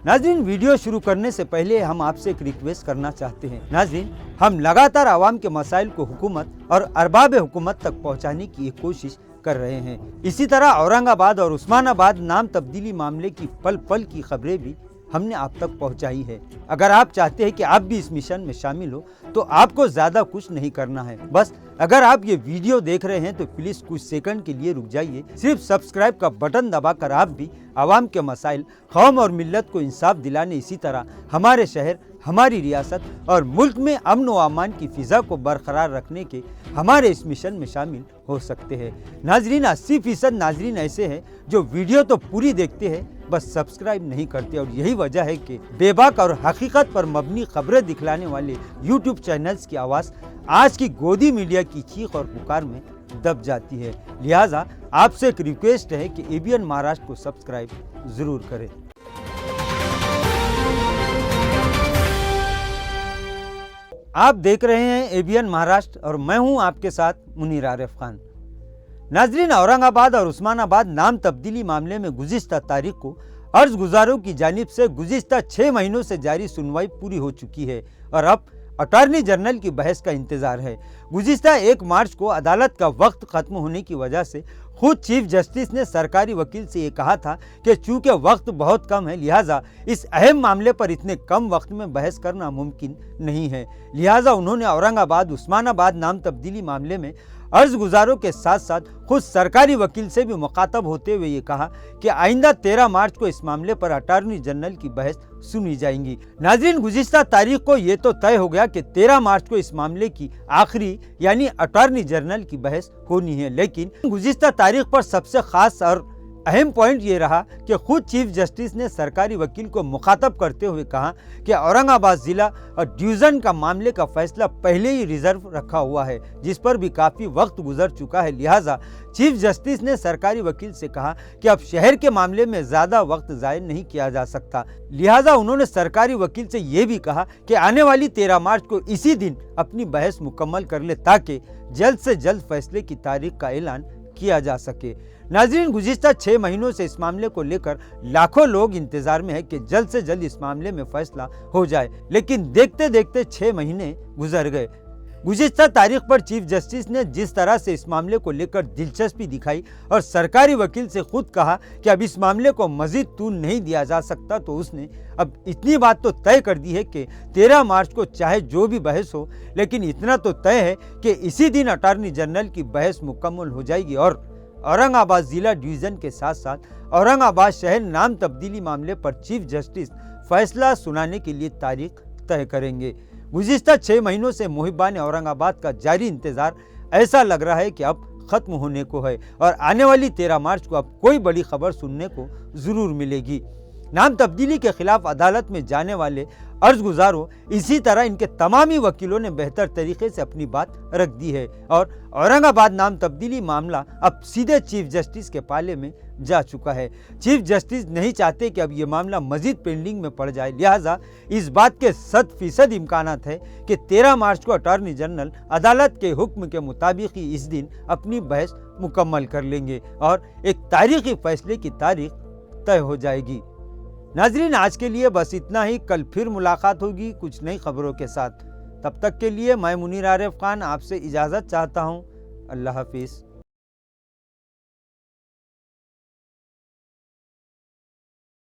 नाज़रीन, वीडियो शुरू करने से पहले हम आपसे एक रिक्वेस्ट करना चाहते हैं। नाज़रीन, हम लगातार आवाम के मसाइल को हुकूमत और अरबाब हुकूमत तक पहुंचाने की एक कोशिश कर रहे हैं। इसी तरह औरंगाबाद और उस्मानाबाद नाम तब्दीली मामले की पल पल की खबरें भी हमने आप तक पहुंचाई है। अगर आप चाहते हैं कि आप भी इस मिशन में शामिल हो तो आपको ज़्यादा कुछ नहीं करना है। बस अगर आप ये वीडियो देख रहे हैं तो प्लीज़ कुछ सेकंड के लिए रुक जाइए। सिर्फ सब्सक्राइब का बटन दबाकर आप भी आवाम के मसाइल, कौम और मिल्लत को इंसाफ दिलाने, इसी तरह हमारे शहर, हमारी रियासत और मुल्क में अमन व अमान की फ़िज़ा को बरकरार रखने के हमारे इस मिशन में शामिल हो सकते हैं। नाजरीन, 80% नाजरीन ऐसे हैं जो वीडियो तो पूरी देखते हैं, बस सब्सक्राइब नहीं करते, और यही वजह है कि बेबाक और हकीकत पर मबनी खबरें दिखलाने वाले यूट्यूब चैनल्स की आवाज़ आज की गोदी मीडिया की चीख और पुकार में दब जाती है। लिहाजा आपसे एक रिक्वेस्ट है कि एबीएन महाराष्ट्र को सब्सक्राइब ज़रूर करें। आप देख रहे हैं एबीएन महाराष्ट्र और मैं हूं आपके साथ मुनीर आरिफ खान। नाजरीन, औरंगाबाद और उस्मानाबाद नाम तब्दीली मामले में गुज़िश्ता तारीख को अर्ज गुजारों की जानिब से गुज़िश्ता 6 महीनों से जारी सुनवाई पूरी हो चुकी है और अब अटॉर्नी जनरल की बहस का इंतजार है। गुज़िश्ता 1 मार्च को अदालत का वक्त खत्म होने की वजह से खुद चीफ जस्टिस ने सरकारी वकील से ये कहा था कि चूंकि वक्त बहुत कम है, लिहाजा इस अहम मामले पर इतने कम वक्त में बहस करना मुमकिन नहीं है। लिहाजा उन्होंने औरंगाबाद उस्मानाबाद नाम तब्दीली मामले में अर्ज गुजारों के साथ साथ खुद सरकारी वकील से भी मुखातब होते हुए ये कहा कि आइंदा 13 मार्च को इस मामले पर अटॉर्नी जनरल की बहस सुनी जाएंगी। नाज़रीन, गुज़िश्ता तारीख को ये तो तय हो गया कि 13 मार्च को इस मामले की आखिरी यानी अटॉर्नी जनरल की बहस होनी है, लेकिन गुज़िश्ता तारीख पर सबसे खास और अहम पॉइंट ये रहा कि खुद चीफ जस्टिस ने सरकारी वकील को मुखातब करते हुए कहा कि औरंगाबाद ज़िला और डिवीज़न का मामले का फैसला पहले ही रिजर्व रखा हुआ है, जिस पर भी काफ़ी वक्त गुजर चुका है। लिहाजा चीफ जस्टिस ने सरकारी वकील से कहा कि अब शहर के मामले में ज़्यादा वक्त ज़ाय नहीं किया जा सकता। लिहाजा उन्होंने सरकारी वकील से ये भी कहा कि आने वाली 13 मार्च को इसी दिन अपनी बहस मुकम्मल कर ले ताकि जल्द से जल्द फैसले की तारीख का ऐलान किया जा सके। नाज़रीन, गुज़िश्ता 6 महीनों से इस मामले को लेकर लाखों लोग इंतजार में है कि जल्द से जल्द इस मामले में फैसला हो जाए, लेकिन देखते देखते 6 महीने गुजर गए। गुज़िश्ता तारीख पर चीफ जस्टिस ने जिस तरह से इस मामले को लेकर दिलचस्पी दिखाई और सरकारी वकील से खुद कहा कि अब इस मामले को मजीद तूल नहीं दिया जा सकता, तो उसने अब इतनी बात तो तय कर दी है कि 13 मार्च को चाहे जो भी बहस हो, लेकिन इतना तो तय है कि इसी दिन अटॉर्नी जनरल की बहस मुकम्मल हो जाएगी और औरंगाबाद ज़िला डिवीज़न के साथ साथ औरंगाबाद शहर नाम तब्दीली मामले पर चीफ जस्टिस फैसला सुनाने के लिए तारीख तय करेंगे। गुज़िश्ता 6 महीनों से मुहिब्बान औरंगाबाद का जारी इंतज़ार ऐसा लग रहा है कि अब ख़त्म होने को है और आने वाली 13 मार्च को अब कोई बड़ी खबर सुनने को ज़रूर मिलेगी। नाम तब्दीली के खिलाफ अदालत में जाने वाले अर्ज गुजारों, इसी तरह इनके तमामी वकीलों ने बेहतर तरीके से अपनी बात रख दी है और औरंगाबाद नाम तब्दीली मामला अब सीधे चीफ जस्टिस के पाले में जा चुका है। चीफ जस्टिस नहीं चाहते कि अब ये मामला मजीद पेंडिंग में पड़ जाए। लिहाजा इस बात के 100% इम्कानात है कि 13 मार्च को अटॉर्नी जनरल अदालत के हुक्म के मुताबिक ही इस दिन अपनी बहस मुकम्मल कर लेंगे और एक तारीखी फैसले की तारीख तय हो जाएगी। नाजरीन, आज के लिए बस इतना ही। कल फिर मुलाकात होगी कुछ नई खबरों के साथ। तब तक के लिए मैं मुनीर आरिफ खान आपसे इजाज़त चाहता हूँ। अल्लाह हाफिज़।